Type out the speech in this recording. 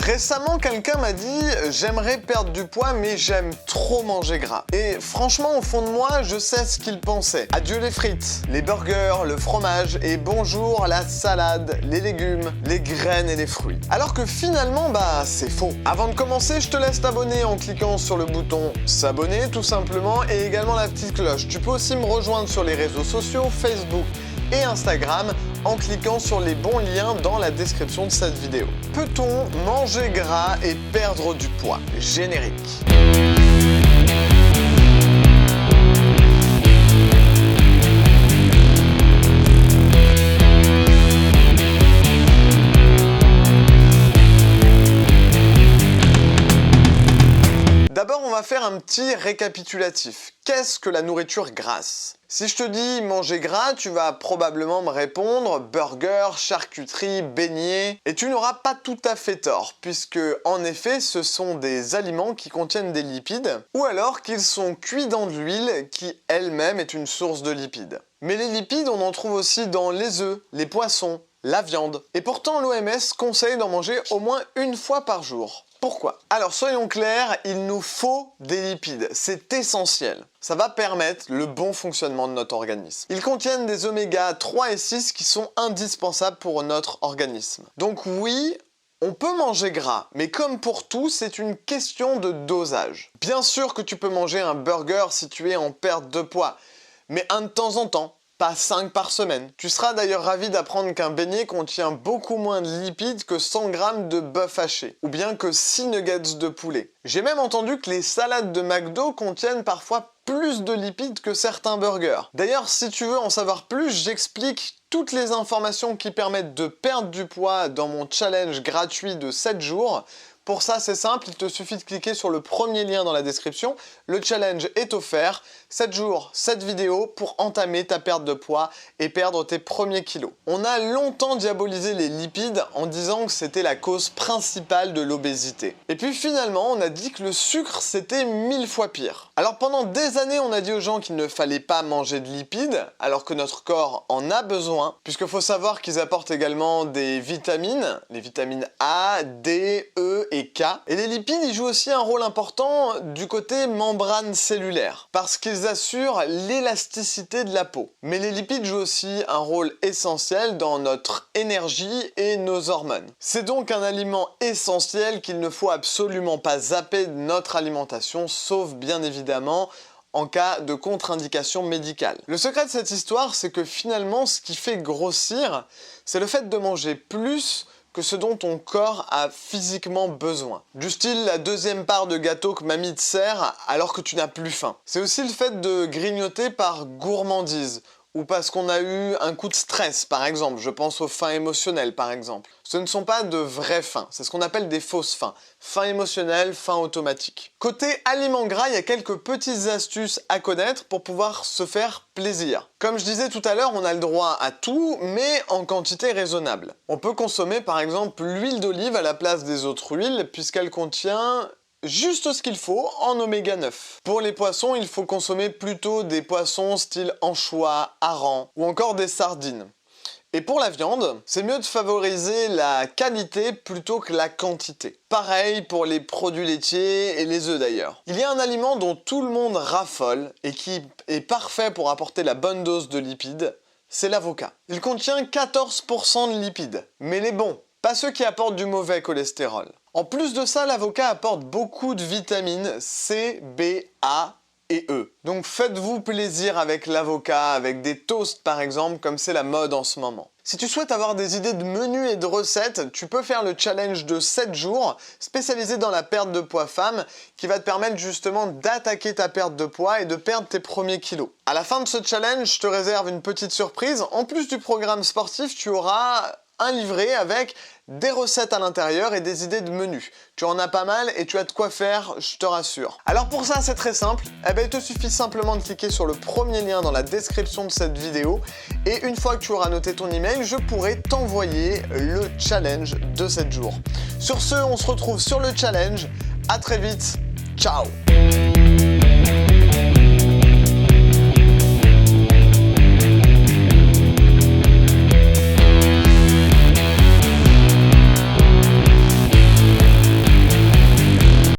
Récemment, quelqu'un m'a dit « J'aimerais perdre du poids, mais j'aime trop manger gras. » Et franchement, au fond de moi, je sais ce qu'il pensait. Adieu les frites, les burgers, le fromage et bonjour la salade, les légumes, les graines et les fruits. Alors que finalement, c'est faux. Avant de commencer, je te laisse t'abonner en cliquant sur le bouton s'abonner tout simplement et également la petite cloche. Tu peux aussi me rejoindre sur les réseaux sociaux, Facebook et Instagram en cliquant sur les bons liens dans la description de cette vidéo. Peut-on manger gras et perdre du poids? Générique. D'abord, on va faire un petit récapitulatif. Qu'est-ce que la nourriture grasse? Si je te dis manger gras, tu vas probablement me répondre burger, charcuterie, beignets. Et tu n'auras pas tout à fait tort, puisque en effet, ce sont des aliments qui contiennent des lipides, ou alors qu'ils sont cuits dans de l'huile qui elle-même est une source de lipides. Mais les lipides, on en trouve aussi dans les œufs, les poissons, la viande. Et pourtant, l'OMS conseille d'en manger au moins une fois par jour. Pourquoi? Alors soyons clairs, il nous faut des lipides, c'est essentiel. Ça va permettre le bon fonctionnement de notre organisme. Ils contiennent des oméga 3 et 6 qui sont indispensables pour notre organisme. Donc oui, on peut manger gras, mais comme pour tout, c'est une question de dosage. Bien sûr que tu peux manger un burger si tu es en perte de poids, mais un de temps en temps. Pas 5 par semaine. Tu seras d'ailleurs ravi d'apprendre qu'un beignet contient beaucoup moins de lipides que 100 grammes de bœuf haché, ou bien que 6 nuggets de poulet. J'ai même entendu que les salades de McDo contiennent parfois plus de lipides que certains burgers. D'ailleurs, si tu veux en savoir plus, j'explique toutes les informations qui permettent de perdre du poids dans mon challenge gratuit de 7 jours. Pour ça, c'est simple, il te suffit de cliquer sur le premier lien dans la description. Le challenge est offert, 7 jours, 7 vidéos pour entamer ta perte de poids et perdre tes premiers kilos. On a longtemps diabolisé les lipides en disant que c'était la cause principale de l'obésité. Et puis finalement, on a dit que le sucre, c'était 1000 fois pire. Alors pendant des années, on a dit aux gens qu'il ne fallait pas manger de lipides, alors que notre corps en a besoin, puisqu'il faut savoir qu'ils apportent également des vitamines, les vitamines A, D, E et K. Et les lipides, ils jouent aussi un rôle important du côté membrane cellulaire, parce qu'ils assurent l'élasticité de la peau. Mais les lipides jouent aussi un rôle essentiel dans notre énergie et nos hormones. C'est donc un aliment essentiel qu'il ne faut absolument pas zapper de notre alimentation, sauf bien évidemment en cas de contre-indication médicale. Le secret de cette histoire, c'est que finalement, ce qui fait grossir, c'est le fait de manger plus que ce dont ton corps a physiquement besoin. Du style la deuxième part de gâteau que mamie te sert alors que tu n'as plus faim. C'est aussi le fait de grignoter par gourmandise, ou parce qu'on a eu un coup de stress, par exemple. Je pense aux faims émotionnelles, par exemple. Ce ne sont pas de vraies faims, c'est ce qu'on appelle des fausses faims. Faim émotionnelle, faim automatique. Côté aliments gras, il y a quelques petites astuces à connaître pour pouvoir se faire plaisir. Comme je disais tout à l'heure, on a le droit à tout, mais en quantité raisonnable. On peut consommer par exemple l'huile d'olive à la place des autres huiles, puisqu'elle contient juste ce qu'il faut en oméga 9. Pour les poissons, il faut consommer plutôt des poissons style anchois, hareng ou encore des sardines. Et pour la viande, c'est mieux de favoriser la qualité plutôt que la quantité. Pareil pour les produits laitiers et les œufs d'ailleurs. Il y a un aliment dont tout le monde raffole et qui est parfait pour apporter la bonne dose de lipides, c'est l'avocat. Il contient 14% de lipides, mais les bons, pas ceux qui apportent du mauvais cholestérol. En plus de ça, l'avocat apporte beaucoup de vitamines C, B, A et E. Donc faites-vous plaisir avec l'avocat, avec des toasts par exemple, comme c'est la mode en ce moment. Si tu souhaites avoir des idées de menus et de recettes, tu peux faire le challenge de 7 jours, spécialisé dans la perte de poids femme, qui va te permettre justement d'attaquer ta perte de poids et de perdre tes premiers kilos. À la fin de ce challenge, je te réserve une petite surprise. En plus du programme sportif, tu auras un livret avec des recettes à l'intérieur et des idées de menus. Tu en as pas mal et tu as de quoi faire, je te rassure. Alors pour ça, c'est très simple. Il te suffit simplement de cliquer sur le premier lien dans la description de cette vidéo et une fois que tu auras noté ton email, je pourrai t'envoyer le challenge de 7 jours. Sur ce, on se retrouve sur le challenge. À très vite. Ciao!